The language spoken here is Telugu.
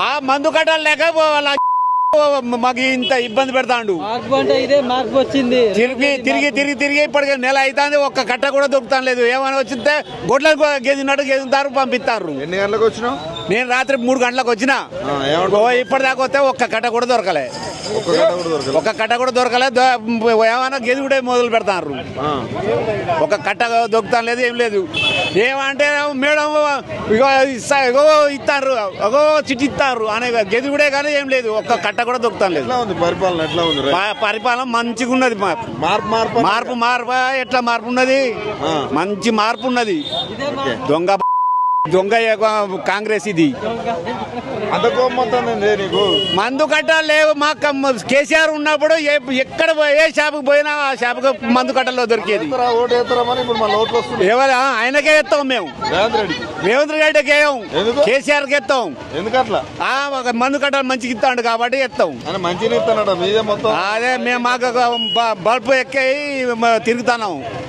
ఆ మందు కట్టాలి లేక మాకు ఇంత ఇబ్బంది పెడతాండు. తిరిగి ఇప్పటికే నెల అవుతుంది, ఒక్క కట్ట కూడా దొరుకుతాను లేదు. ఏమైనా వచ్చితే గొడ్లకు గెదినట్టు గెదుతారు, పంపిస్తారు. ఎన్ని గంటలకు వచ్చినావు? నేను రాత్రి 3 గంటలకు వచ్చినా. ఇప్పటిదాకా వస్తే ఒక్క కట్ట కూడా దొరకలే. ఒక్క కట్ట కూడా దొరకలే. ఏమైనా గెదుగుడే మొదలు పెడతారు. ఒక కట్ట దొరుకుతాను లేదు, ఏం లేదు. ఏమంటే మేడం ఇగో ఇస్తారు, అగో చిట్టి ఇస్తారు అనే గెదుగుడే కానీ ఏం లేదు. ఒక్క కట్ట కూడా దొరుకుతాను లేదు. పరిపాలన మంచిగా ఉన్నది. మార్పు ఎట్లా మార్పు ఉన్నది? మంచి మార్పు ఉన్నది. దొంగ కాంగ్రెస్ ఇది. మందు కట్టాలు లేవు. మాకు కేసీఆర్ ఉన్నప్పుడు ఎక్కడ ఏ షాపుకి పోయినా ఆ షాపుకి మందు కట్టలో దొరికేది. ఎవరు ఆయనకే ఎత్తాం మేము. రేవంత్ రెడ్డికి వేయం, కేసీఆర్కి ఎత్తాం. మందు కట్టాలు మంచిగా ఇస్తాడు కాబట్టి ఎత్తాం. అదే మేము మాకు బల్బు ఎక్కి తిరుగుతున్నాం.